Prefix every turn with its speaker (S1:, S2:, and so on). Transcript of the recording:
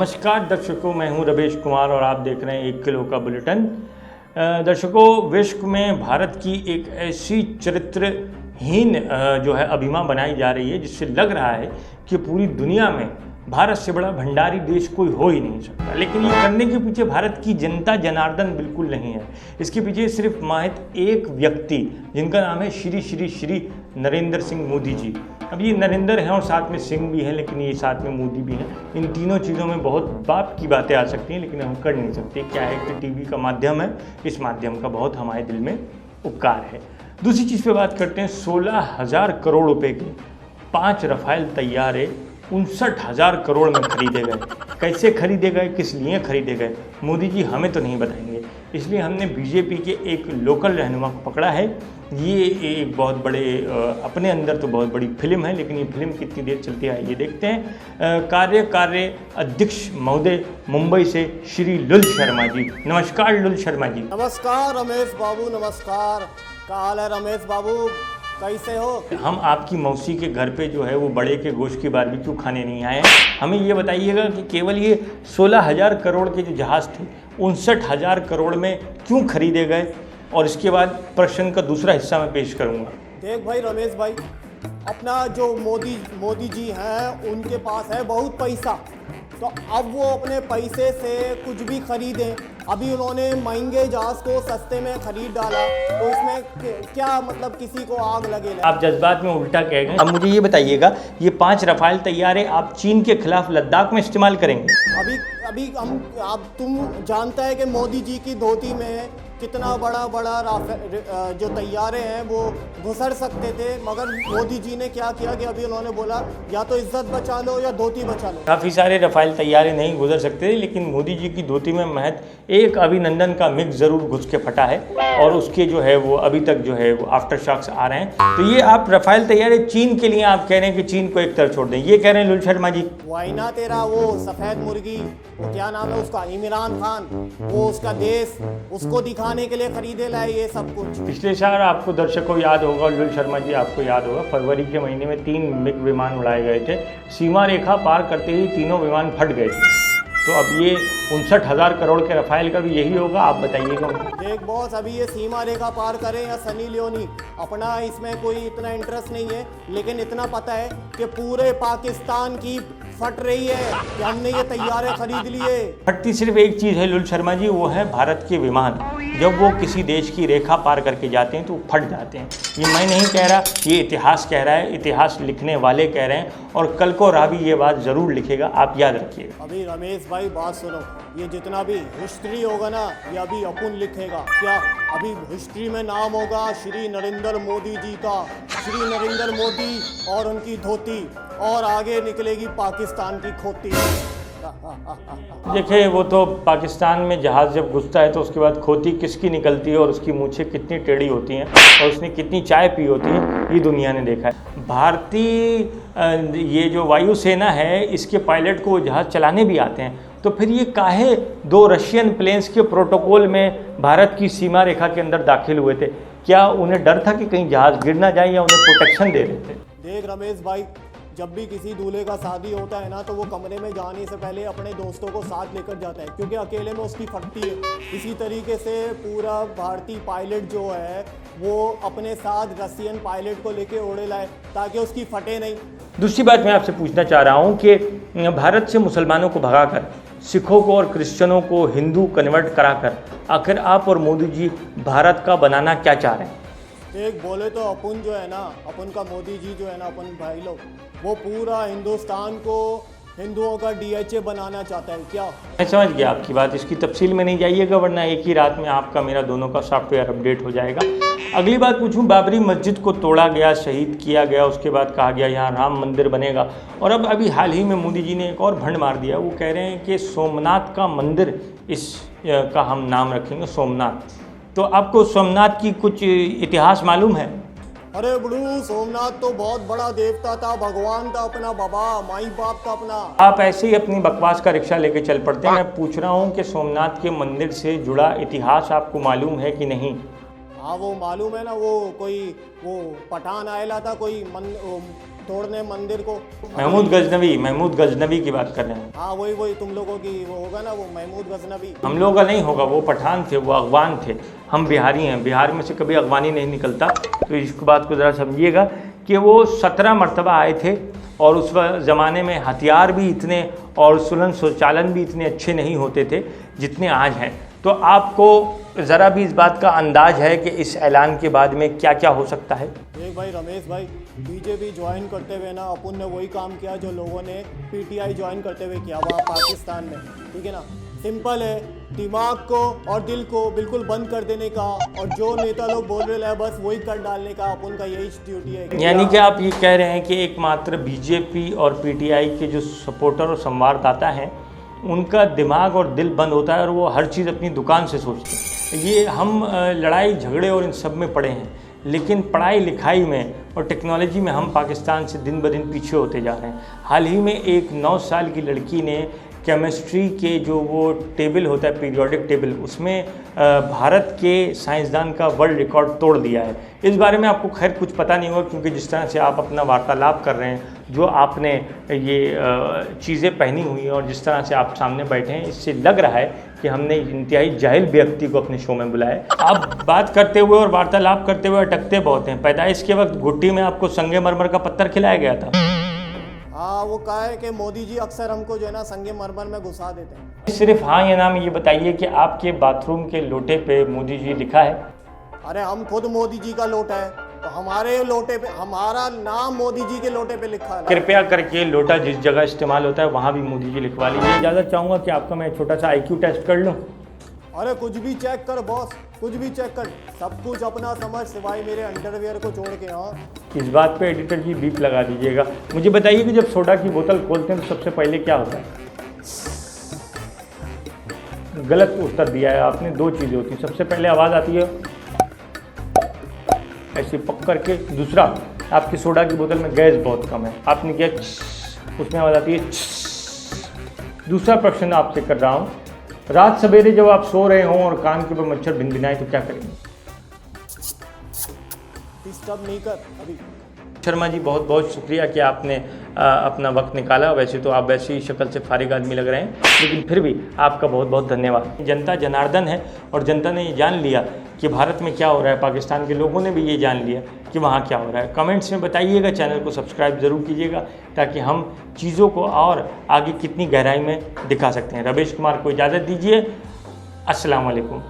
S1: नमस्कार दर्शकों, मैं हूं रमेश कुमार और आप देख रहे हैं 1 किलो का बुलेटिन। दर्शकों, विश्व में भारत की एक ऐसी चरित्रहीन जो है अभिमा बनाई जा रही है जिससे लग रहा है कि पूरी दुनिया में भारत से बड़ा भंडारी देश कोई हो ही नहीं सकता। लेकिन ये करने के पीछे भारत की जनता जनार्दन बिल्कुल नहीं है। इसके पीछे सिर्फ महज एक व्यक्ति जिनका नाम है श्री नरेंद्र सिंह मोदी जी। अब ये नरेंद्र हैं और साथ में सिंह भी हैं, लेकिन ये साथ में मोदी भी हैं। इन तीनों चीज़ों में बहुत बाप की बातें आ सकती हैं, लेकिन हम कर नहीं सकते। क्या है कि टीवी का माध्यम है, इस माध्यम का बहुत हमारे दिल में उपकार है। दूसरी चीज़ पे बात करते हैं। 16,000 करोड़ रुपए के 5 रफाल तैयारे 59,000 करोड़ में खरीदे गए। कैसे खरीदे गए, किस लिए खरीदे गए, मोदी जी हमें तो नहीं बताएंगे। इसलिए हमने बीजेपी के एक लोकल रहनुमा को पकड़ा है। ये एक बहुत बड़े अपने अंदर तो बहुत बड़ी फिल्म है, लेकिन ये फिल्म कितनी देर चलती है ये देखते हैं। कार्य अध्यक्ष महोदय मुंबई से श्री लुल शर्मा जी। नमस्कार लुल शर्मा जी।
S2: नमस्कार रमेश बाबू, नमस्कार। क्या हाल है रमेश बाबू, कैसे हो?
S1: हम आपकी मौसी के घर पे जो है वो बड़े के गोश्त की बारबेक्यू खाने नहीं आए हैं। हमें ये बताइएगा कि केवल ये 16,000 करोड़ के जो जहाज़ थे 59,000 करोड़ में क्यों खरीदे गए, और इसके बाद प्रश्न का दूसरा हिस्सा मैं पेश करूंगा।
S2: देख भाई रमेश भाई, अपना जो मोदी जी हैं उनके पास है बहुत पैसा, तो अब वो अपने पैसे से कुछ भी खरीदें। अभी उन्होंने महंगे जहाज को सस्ते में खरीद डाला, तो इसमें क्या मतलब किसी को आग लगे?
S1: आप जज्बात में उल्टा कह गए। अब मुझे ये बताइएगा, ये 5 रफाल तैयारे आप चीन के खिलाफ लद्दाख में इस्तेमाल करेंगे?
S2: अभी तुम जानता है कि मोदी जी की धोती में कितना बड़ा जो तैयारे हैं वो घुसर सकते थे, मगर मोदी जी ने क्या किया कि अभी उन्होंने बोला या तो इज्जत बचा लो या धोती बचा लो।
S1: काफ़ी सारे रफाल तैयारे नहीं गुजर सकते थे, लेकिन मोदी जी की धोती में महज एक अभिनंदन का मिग ज़रूर घुस के फटा है, और उसके जो है वो अभी तक जो है वो आफ्टर शॉक्स आ रहे हैं। तो ये आप रफाल तैयारे चीन के लिए आप कह रहे हैं कि चीन को एक तरफ छोड़ दें, ये कह रहे हैं लुल शर्मा जी?
S2: वाइना तेरा वो सफ़ेद मुर्गी, वो क्या नाम है उसका, इमरान खान, वो उसका देश, उसको दिखाने के लिए खरीदे लाए ये सब कुछ।
S1: पिछले साल आपको दर्शकों याद होगा, लुल शर्मा जी आपको याद होगा, फरवरी के महीने में 3 मिग विमान उड़ाए गए थे। सीमा रेखा पार करते ही तीनों विमान फट गए थे। तो अब ये 59,000 करोड़ के रफाल का भी यही होगा, आप बताइएगा।
S2: देख बॉस, अभी ये सीमा रेखा पार करें या सनी लियोनी, अपना इसमें कोई इतना इंटरेस्ट नहीं है, लेकिन इतना पता है कि पूरे पाकिस्तान की फट रही है कि हमने ये तैयारे खरीद लिए।
S1: फटती सिर्फ एक चीज़ है लुल शर्मा जी, वो है भारत के विमान। जब वो किसी देश की रेखा पार करके जाते हैं तो फट जाते हैं। ये मैं नहीं कह रहा, ये इतिहास कह रहा है, इतिहास लिखने वाले कह रहे हैं, और कल को रावी ये बात ज़रूर लिखेगा, आप याद रखिएगा।
S2: अभी रमेश भाई बात सुनो, ये जितना भी हिस्ट्री होगा ना, ये अभी अपुन लिखेगा। क्या अभी हिस्ट्री में नाम होगा श्री नरेंद्र मोदी जी का, श्री नरेंद्र मोदी और उनकी धोती, और आगे निकलेगी पाकिस्तान की खोती।
S1: देखिए, वो तो पाकिस्तान में जहाज़ जब घुसता है तो उसके बाद खोती किसकी निकलती है और उसकी मूछें कितनी टेढ़ी होती हैं और उसने कितनी चाय पी होती है, ये दुनिया ने देखा है। भारतीय ये जो वायुसेना है, इसके पायलट को वो जहाज़ चलाने भी आते हैं। तो फिर ये काहे 2 रशियन प्लेन्स के प्रोटोकॉल में भारत की सीमा रेखा के अंदर दाखिल हुए थे? क्या उन्हें डर था कि कहीं जहाज़ गिर ना जाए, या उन्हें प्रोटेक्शन दे रहे थे?
S2: देख रमेश भाई, जब भी किसी दूल्हे का शादी होता है ना, तो वो कमरे में जाने से पहले अपने दोस्तों को साथ लेकर जाता है, क्योंकि अकेले में उसकी फटती है। इसी तरीके से पूरा भारतीय पायलट जो है वो अपने साथ रशियन पायलट को लेके उड़े लाए ताकि उसकी फटे नहीं।
S1: दूसरी बात मैं आपसे पूछना चाह रहा हूँ कि भारत से मुसलमानों को भगाकर सिखों को और क्रिश्चियनों को हिंदू कन्वर्ट कराकर आखिर आप और मोदी जी भारत का बनाना क्या चाह रहे हैं?
S2: एक बोले तो अपन जो है ना, अपन का मोदी जी जो है ना, अपन भाई लोग, वो पूरा हिंदुस्तान को हिंदुओं का DHA बनाना चाहता है। क्या?
S1: मैं समझ गया आपकी बात, इसकी तफसील में नहीं जाइएगा, वरना एक ही रात में आपका मेरा दोनों का सॉफ्टवेयर अपडेट हो जाएगा। अगली बात पूछूं, बाबरी मस्जिद को तोड़ा गया, शहीद किया गया, उसके बाद कहा गया यहाँ राम मंदिर बनेगा, और अब अभी हाल ही में मोदी जी ने एक और भंड मार दिया। वो कह रहे हैं कि सोमनाथ का मंदिर इस का हम नाम रखेंगे सोमनाथ। तो आपको सोमनाथ की कुछ इतिहास मालूम है?
S2: अरे बड़ू, सोमनाथ तो बहुत बड़ा देवता था, भगवान था, अपना बाबा माई बाप का अपना।
S1: आप ऐसे ही अपनी बकवास का रिक्शा लेके चल पड़ते हैं। मैं पूछ रहा हूँ कि सोमनाथ के मंदिर से जुड़ा इतिहास आपको मालूम है कि नहीं?
S2: हाँ वो मालूम है ना, वो कोई वो पठान आयला था, कोई तोड़ने मंदिर को।
S1: महमूद गजनवी की बात कर रहे हैं।
S2: हाँ वही तुम लोगों की वो होगा ना, वो महमूद गजनवी।
S1: हम लोगों का नहीं होगा, वो पठान थे, वो अगवान थे। हम बिहारी हैं, बिहार में से कभी अगवानी नहीं निकलता। तो इस बात को ज़रा समझिएगा कि वो 17 मरतबा आए थे और उस ज़माने में हथियार भी इतने और सुलन स्वचालन भी इतने अच्छे नहीं होते थे जितने आज हैं। तो आपको ज़रा भी इस बात का अंदाज़ है कि इस ऐलान के बाद में क्या क्या हो सकता है?
S2: एक भाई रमेश भाई, बीजेपी ज्वाइन करते हुए ना अपन ने वही काम किया जो लोगों ने पीटीआई ज्वाइन करते हुए किया वहाँ पाकिस्तान में, ठीक है ना। सिंपल है, दिमाग को और दिल को बिल्कुल बंद कर देने का, और जो नेता लोग बोल रहे हैं बस वही कर डालने का अपन का यही ड्यूटी है।
S1: यानी कि आप ये कह रहे हैं कि एकमात्र बीजेपी और पीटीआई के जो सपोर्टर और संवाददाता हैं उनका दिमाग और दिल बंद होता है और वो हर चीज़ अपनी दुकान से सोचते हैं। ये हम लड़ाई झगड़े और इन सब में पड़े हैं, लेकिन पढ़ाई लिखाई में और टेक्नोलॉजी में हम पाकिस्तान से दिन ब दिन पीछे होते जा रहे हैं। हाल ही में एक 9 साल की लड़की ने केमिस्ट्री के जो वो टेबल होता है, पीरियोडिक टेबल, उसमें भारत के साइंसदान का वर्ल्ड रिकॉर्ड तोड़ दिया है। इस बारे में आपको खैर कुछ पता नहीं होगा, क्योंकि जिस तरह से आप अपना वार्तालाप कर रहे हैं, जो आपने ये चीज़ें पहनी हुई हैं और जिस तरह से आप सामने बैठे हैं, इससे लग रहा है कि हमने इंतहाई जाहिल व्यक्ति को अपने शो में बुलाया है। आप बात करते हुए और वार्तालाप करते हुए अटकते बहुत हैं। पैदाइश के वक्त घुट्टी में आपको संगमरमर का पत्थर खिलाया गया था।
S2: हाँ, वो कहा है कि मोदी जी अक्सर हमको जो है ना संगमरमर में घुसा देते हैं।
S1: सिर्फ हाँ या ना में ये बताइए कि आपके बाथरूम के लोटे पे मोदी जी लिखा है?
S2: अरे हम खुद मोदी जी का लोटा है, तो हमारे लोटे पे हमारा नाम मोदी जी के लोटे पे लिखा है।
S1: कृपया करके लोटा जिस जगह इस्तेमाल होता है वहाँ भी मोदी जी लिखवा लीजिए। इजाज़त चाहूँगा कि आपका मैं छोटा सा IQ टेस्ट कर लूँ।
S2: अरे कुछ भी चेक कर बॉस, कुछ भी चेक कर, सब कुछ अपना समझ सिवाय मेरे अंडरवियर को छोड़ के। हाँ,
S1: इस बात पे एडिटर जी बीप लगा दीजिएगा। मुझे बताइए कि जब सोडा की बोतल खोलते हैं तो सबसे पहले क्या होता है? गलत उत्तर दिया है आपने। 2 चीज़ें होती हैं, सबसे पहले आवाज़ आती है ऐसे पक करके, दूसरा आपकी सोडा की बोतल में गैस बहुत कम है, आपने किया उसमें आवाज़ आती है। दूसरा प्रश्न आपसे कर रहा हूँ, रात सवेरे जब आप सो रहे हों और कान के ऊपर मच्छर भिनभिनाए तो क्या करेंगे?
S2: डिस्टर्ब नहीं कर अभी।
S1: शर्मा जी, बहुत बहुत शुक्रिया कि आपने अपना वक्त निकाला। वैसे तो आप वैसे ही शक्ल से फारिग आदमी लग रहे हैं, लेकिन फिर भी आपका बहुत बहुत धन्यवाद। जनता जनार्दन है और जनता ने ये जान लिया कि भारत में क्या हो रहा है, पाकिस्तान के लोगों ने भी ये जान लिया कि वहाँ क्या हो रहा है। कमेंट्स में बताइएगा, चैनल को सब्सक्राइब ज़रूर कीजिएगा ताकि हम चीज़ों को और आगे कितनी गहराई में दिखा सकते हैं। रमेश कुमार को इजाज़त दीजिए। अस्सलाम वालेकुम।